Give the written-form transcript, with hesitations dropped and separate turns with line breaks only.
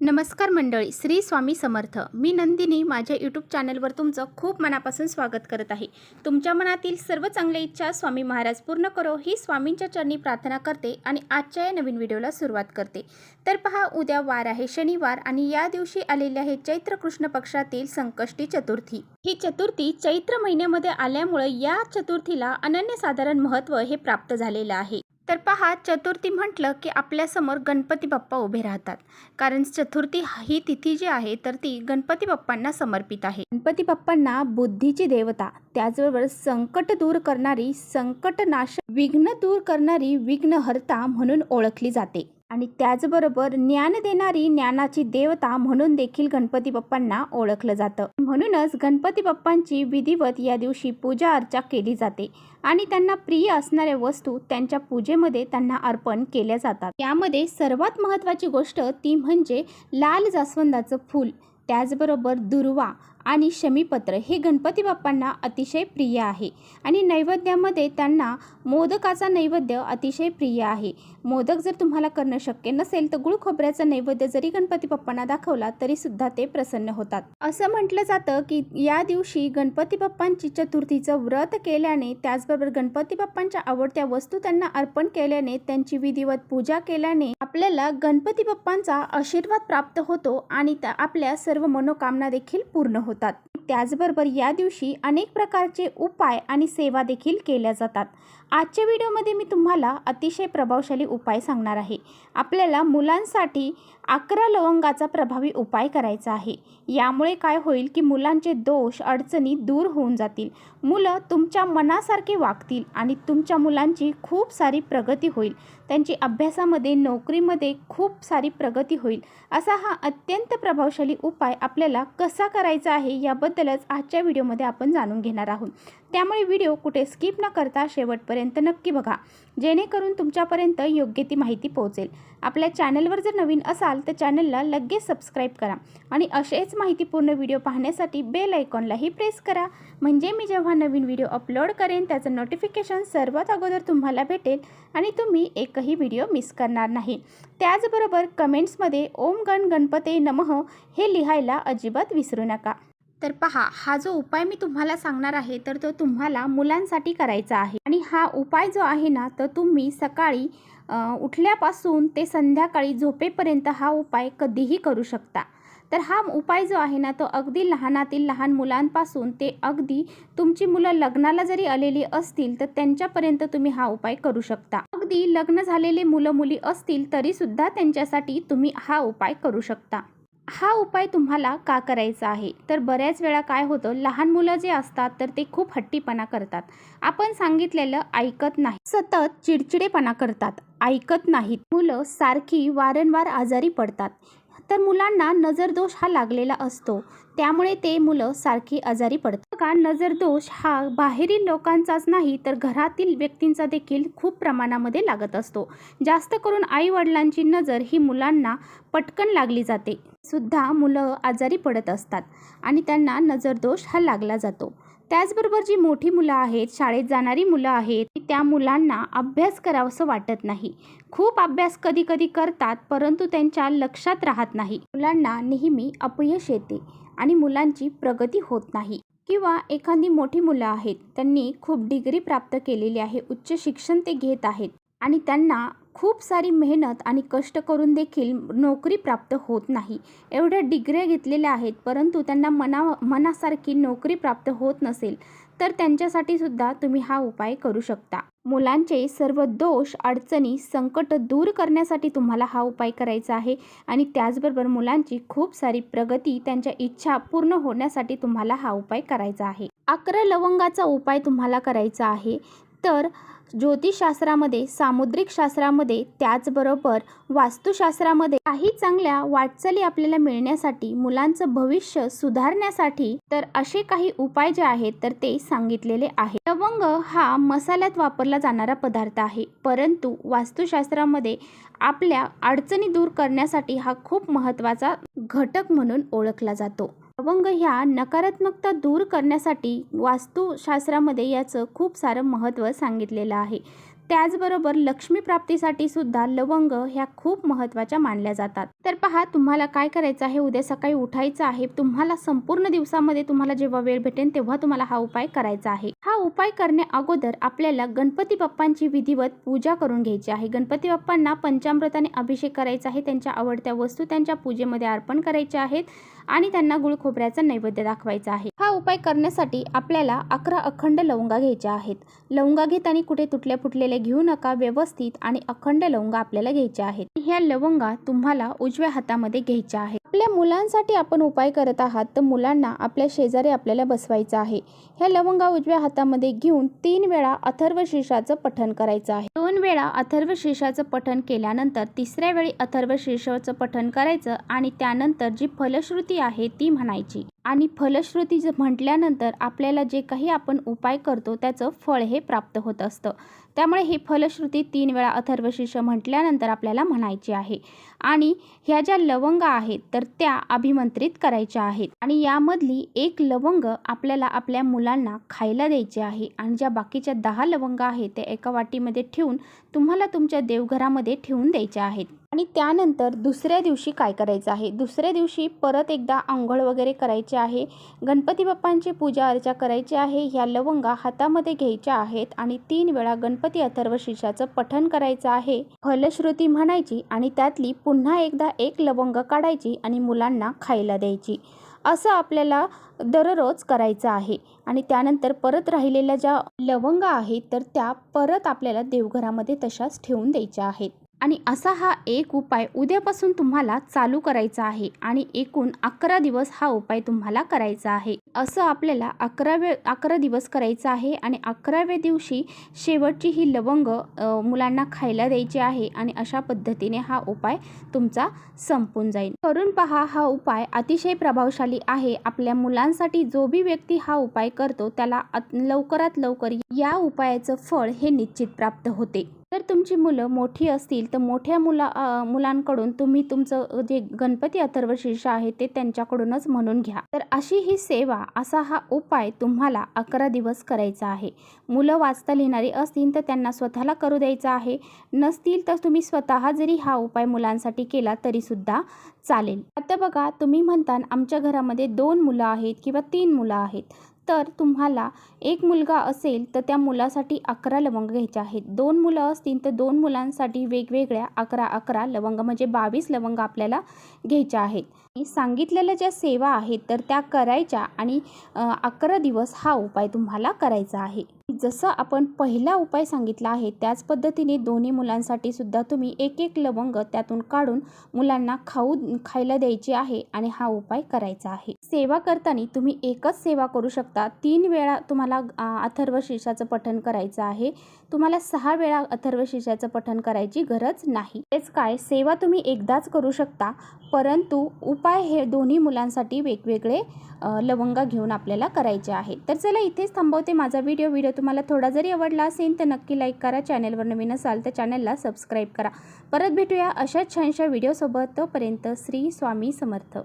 नमस्कार मंडळी, श्री स्वामी समर्थ. मी नंदिनी माझ्या यूट्यूब चॅनलवर तुमचं खूप मनापासून स्वागत करत आहे. तुमच्या मनातील सर्व चांगल्या इच्छा स्वामी महाराज पूर्ण करो ही स्वामींच्या चरणी प्रार्थना करते आणि आजच्या या नवीन व्हिडिओला सुरुवात करते. तर पहा, उद्या वार आहे शनिवार आणि या दिवशी आलेले आहे चैत्र कृष्ण पक्षातील संकष्टी चतुर्थी. ही चतुर्थी चैत्र महिन्यामध्ये आल्यामुळे या चतुर्थीला अनन्यसाधारण महत्त्व हे प्राप्त झालेलं आहे. तर पहा, चतुर्थी म्हटलं की आपल्यासमोर गणपती बाप्पा उभे राहतात. कारण चतुर्थी ही तिथी जी आहे तर ती गणपती बाप्पांना समर्पित आहे. गणपती बाप्पांना बुद्धीची देवता, त्याचबरोबर संकट दूर करणारी, संकटनाश, विघ्न दूर करणारी, विघ्नहर्ता म्हणून ओळखली जाते. आणि त्याचबरोबर ज्ञान देणारी, ज्ञानाची देवता म्हणून देखील गणपती बाप्पांना ओळखलं जातं. म्हणूनच गणपती बाप्पांची विधिवत या दिवशी पूजा अर्चा केली जाते आणि त्यांना प्रिय असणाऱ्या वस्तू त्यांच्या पूजेमध्ये त्यांना अर्पण केल्या जातात. यामध्ये सर्वात महत्त्वाची गोष्ट ती म्हणजे लाल जास्वंदाचं फूल, त्याचबरोबर दुर्वा आणि शमीपत्र हे गणपती बाप्पांना अतिशय प्रिय आहे. आणि नैवेद्यामध्ये त्यांना मोदकाचा नैवेद्य अतिशय प्रिय आहे. मोदक जर तुम्हाला करणं शक्य नसेल तर गुळ खोबऱ्याचा नैवेद्य जरी गणपती बाप्पांना दाखवला तरी सुद्धा ते प्रसन्न होतात. असं म्हटलं जातं की या दिवशी गणपती बाप्पांची चतुर्थीचं व्रत केल्याने, त्याचबरोबर गणपती बाप्पांच्या आवडत्या वस्तू त्यांना अर्पण केल्याने, त्यांची विधिवत पूजा केल्याने आपल्याला गणपती बाप्पांचा आशीर्वाद प्राप्त होतो आणि आपल्या सर्व मनोकामना देखील पूर्ण होतात. त्याचबरोबर या दिवशी अनेक प्रकारचे उपाय आणि सेवा देखील केल्या जातात. आजच्या व्हिडिओमध्ये मी तुम्हाला अतिशय प्रभावशाली उपाय सांगणार आहे. आपल्याला मुलांसाठी 11 लवंगाचा प्रभावी उपाय करायचा आहे. यामुळे काय होईल की मुलांचे दोष अडचणी दूर होऊन जातील. मुलं तुमच्या मनासारखे वागतील आणि तुमच्या मुलांची खूप सारी प्रगती होईल. त्यांची अभ्यासामध्ये, नोकरीमध्ये खूप सारी प्रगती होईल. असा हा अत्यंत प्रभावशाली उपाय आपल्याला कसा करायचा आहे याबद्दलच आजच्या व्हिडिओमध्ये आपण जाणून घेणार आहोत. त्यामुळे व्हिडिओ कुठे स्किप न करता शेवटपर्यंत नक्की बघा, जेणेकरून तुमच्यापर्यंत योग्य ती माहिती पोहोचेल. आपल्या चॅनलवर जर नवीन असाल तर चॅनलला लगेच सबस्क्राईब करा आणि असेच माहितीपूर्ण व्हिडिओ पाहण्यासाठी बेल आयकॉनलाही प्रेस करा. म्हणजे मी जेव्हा नवीन व्हिडिओ अपलोड करेन त्याचं नोटिफिकेशन सर्वात अगोदर तुम्हाला भेटेल आणि तुम्ही एकही व्हिडिओ मिस करणार नाही. त्याचबरोबर कमेंट्समध्ये ओम गण गणपते नमः हे लिहायला अजिबात विसरू नका. तर पहा, हा जो उपाय मी तुम्हाला सांगणार आहे तर तो तुम्हाला मुलांसाठी करायचा आहे. आणि हा उपाय जो आहे ना तर तुम्ही सकाळी उठल्यापासून ते संध्याकाळी झोपेपर्यंत हा उपाय कधीही करू शकता. तर हा उपाय जो आहे ना तो अगदी लहानातील लहान मुलांपासून ते अगदी तुमची मुलं लग्नाला जरी आलेली असतील तर त्यांच्यापर्यंत तुम्ही हा उपाय करू शकता. अगदी लग्न झालेले मुलं मुली असतील तरीसुद्धा त्यांच्यासाठी तुम्ही हा उपाय करू शकता. हा उपाय तुम्हाला का करायचा आहे तर बऱ्याच वेळा काय होतं, लहान मुलं जे असतात तर ते खूप हट्टीपणा करतात. आपण सांगितलेलं ऐकत नाही, सतत चिडचिडेपणा करतात, ऐकत नाहीत. मुलं सारखी वारंवार आजारी पडतात. तर मुलांना नजरदोष हा लागलेला असतो, त्यामुळे ते मुलं सारखी आजारी पडतात. का नजरदोष हा बाहेरील लोकांचाच नाही तर घरातील व्यक्तींचा देखील खूप प्रमाणामध्ये लागत असतो. जास्त करून आई वडिलांची नजर ही मुलांना पटकन लागली जाते, सुद्धा मुलं आजारी पडत असतात आणि त्यांना नजरदोष हा लागला जातो. त्याचबरोबर जी मोठी मुलं आहेत, शाळेत जाणारी मुलं आहेत, त्या मुलांना अभ्यास करावंसं वाटत नाही. खूप अभ्यास कधी कधी करतात परंतु त्यांच्या लक्षात राहत नाही. मुलांना नेहमी अपयश येते आणि मुलांची प्रगती होत नाही. किंवा एखादी मोठी मुलं आहेत, त्यांनी खूप डिग्री प्राप्त केलेली आहे, उच्च शिक्षण ते घेत आहेत आणि त्यांना खूप सारी मेहनत आणि कष्ट करून देखील नोकरी प्राप्त होत नाही. एवढ्या डिग्र्या घेतलेल्या आहेत परंतु त्यांना मनासारखी नोकरी प्राप्त होत नसेल तर त्यांच्यासाठी सुद्धा तुम्ही हा उपाय करू शकता. मुलांचे सर्व दोष अडचणी संकट दूर करण्यासाठी तुम्हाला हा उपाय करायचा आहे आणि त्याचबरोबर मुलांची खूप सारी प्रगती, त्यांच्या इच्छा पूर्ण होण्यासाठी तुम्हाला हा उपाय करायचा आहे. 11 लवंगाचा उपाय तुम्हाला करायचा आहे. तर ज्योतिषशास्त्रामध्ये, सामुद्रिक शास्त्रामध्ये, त्याचबरोबर वास्तुशास्त्रामध्ये काही चांगल्या वाटचाली आपल्याला मिळण्यासाठी, मुलांचं भविष्य सुधारण्यासाठी तर असे काही उपाय जे आहेत तर ते सांगितलेले आहे. लवंग हा मसाल्यात वापरला जाणारा पदार्थ आहे परंतु वास्तुशास्त्रामध्ये आपल्या अडचणी दूर करण्यासाठी हा खूप महत्त्वाचा घटक म्हणून ओळखला जातो. लवंग ह्या नकारात्मकता दूर करण्यासाठी वास्तुशास्त्रामध्ये याचं खूप सारं महत्त्व सांगितलेलं आहे. त्याचबरोबर लक्ष्मी प्राप्तीसाठी सुद्धा लवंग ह्या खूप महत्त्वाच्या मानल्या जातात। तर पहा, तुम्हाला काय करायचं आहे, उद्या सकाळी उठायचं आहे। तुम्हाला संपूर्ण दिवसामध्ये तुम्हाला जेव्हा वेळ भेटेल तेव्हा तुम्हाला हा उपाय करायचा आहे। हा उपाय करण्या अगोदर आपल्याला गणपती बाप्पांची विधिवत पूजा करून घ्यायची आहे। गणपती बाप्पांना पंचामृताने अभिषेक करायचा आहे, त्यांच्या आवडत्या वस्तू त्यांच्या पूजेमध्ये अर्पण करायच्या आहेत आणि त्यांना गुळ खोबऱ्याचा नैवेद्य दाखवायचा आहे। हा उपाय करण्यासाठी आपल्याला 11 अखंड लवंगा घ्यायच्या आहेत। लवंगा घेताना कुठे तुटल्या फुटलेल्या घेऊ नका, व्यवस्थित आणि अखंड लवंगा आपल्याला घ्यायच्या आहेत। ह्या लवंगा तुम्हाला उजव्या हातामध्ये घ्यायच्या आहेत। आपल्या मुलांसाठी आपण उपाय करत आहात, तर मुलांना आपल्या शेजारी आपल्याला बसवायचं आहे। ह्या लवंगा उजव्या हातामध्ये घेऊन 3 वेळा अथर्वशीर्षाचं पठण करायचं आहे। 2 वेळा अथर्वशीर्षाचं पठण केल्यानंतर तिसऱ्या वेळी अथर्वशीर्षाचं पठण करायचं आणि त्यानंतर जी फलश्रुती आहे ती म्हणायची। आणि फलश्रुती म्हटल्यानंतर आपल्याला जे काही आपण उपाय करतो त्याचं फळ हे प्राप्त होत असतं। त्यामुळे ही फलश्रुती 3 वेळा अथर्वशीर्ष म्हटल्यानंतर आपल्याला म्हणायची आहे। आणि ह्या ज्या लवंगा आहेत तर त्या अभिमंत्रित करायच्या आहेत आणि यामधली एक लवंग आपल्याला आपल्या मुलांना खायला द्यायची आहे आणि ज्या बाकीच्या 10 लवंगा आहेत त्या एका वाटीमध्ये ठेवून तुम्हाला तुमच्या देवघरामध्ये ठेवून द्यायच्या आहेत। आणि त्यानंतर दुसऱ्या दिवशी काय करायचं आहे, दुसऱ्या दिवशी परत एकदा अंघोळ वगैरे करायचे आहे, गणपती बाप्पांची पूजा अर्चा करायची आहे। ह्या लवंगा हातामध्ये घ्यायच्या आहेत आणि 3 वेळा गणपती अथर्वशीर्षाचं पठण करायचं आहे, फलश्रुती म्हणायची आणि त्यातली पुन्हा एकदा एक लवंग काढायची आणि मुलांना खायला द्यायची। असं आपल्याला दररोज करायचं आहे। आणि त्यानंतर परत राहिलेल्या ज्या लवंगा आहेत तर त्या परत आपल्याला देवघरामध्ये तशाच ठेवून द्यायच्या आहेत। आणि असा हा एक उपाय उद्यापासून तुम्हाला चालू करायचा आहे आणि एकूण 11 दिवस हा उपाय तुम्हाला करायचा आहे। असं आपल्याला 11 दिवस करायचं आहे आणि 11व्या दिवशी शेवटची ही लवंग मुलांना खायला द्यायची आहे आणि अशा पद्धतीने हा उपाय तुमचा संपून जाईल। करून पहा, हा उपाय अतिशय प्रभावशाली आहे। आपल्या मुलांसाठी जो भी व्यक्ती हा उपाय करतो त्याला लवकरात लवकर या उपायाचं फळ हे निश्चित प्राप्त होते। जर तुमची मुलं मोठी असतील तर मोठ्या मुलांकडून तुम्ही तुमचं जे गणपती अथर्वशीर्ष आहे ते त्यांच्याकडूनच म्हणून घ्या। तर अशी ही सेवा, असा हा उपाय तुम्हाला 11 दिवस करायचा आहे। मुलं वाचता लिहिणारी असतील तर त्यांना स्वतःला करू द्यायचा आहे, नसतील तर तुम्ही स्वतः जरी हा उपाय मुलांसाठी केला तरी सुद्धा चालेल। आता बघा, तुम्ही म्हणता आमच्या घरामध्ये 2 मुलं आहेत किंवा 3 मुलं आहेत, तर तुम्हाला एक मुलगा असेल तर त्या मुलासाठी 11 लवंग घ्यायचे आहेत। 2 मुलं असतील तर 2 मुलांसाठी वेगवेगळ्या 11 लवंग म्हणजे 22 लवंग आपल्याला घ्यायच्या आहेत। सांगितलेल्या ज्या सेवा आहेत तर त्या करायच्या आणि 11 दिवस हा उपाय तुम्हाला करायचा आहे। जसं आपण पहिला उपाय सांगितला आहे त्याच पद्धतीने दोन्ही मुलांसाठी सुद्धा तुम्ही एक लवंग त्यातून काढून मुलांना खायला द्यायची आहे आणि हा उपाय करायचा आहे। सेवा करताना तुम्ही एकच सेवा करू शकता। 3 वेळा तुम्हाला अथर्वशीर्षाचं पठण करायचं आहे, तुम्हाला 6 वेळा अथर्वशीर्षाचं पठण करायची गरज नाही। तेच काय, सेवा तुम्ही एकदाच करू शकता, परंतु उपाय हे दोन्ही मुलांसाठी वेगवेगळे लवंगा घेऊन आपल्याला करायचे आहे। तर चला इथेच थांबवते माझा व्हिडिओ तुम्हाला थोडा जरी आवडला असेल तर नक्की लाईक करा, चॅनलवर नवीन असाल तर चॅनलला सबस्क्राईब करा। परत भेटूया अशाच छानशा व्हिडिओसोबत, तोपर्यंत श्री स्वामी समर्थ।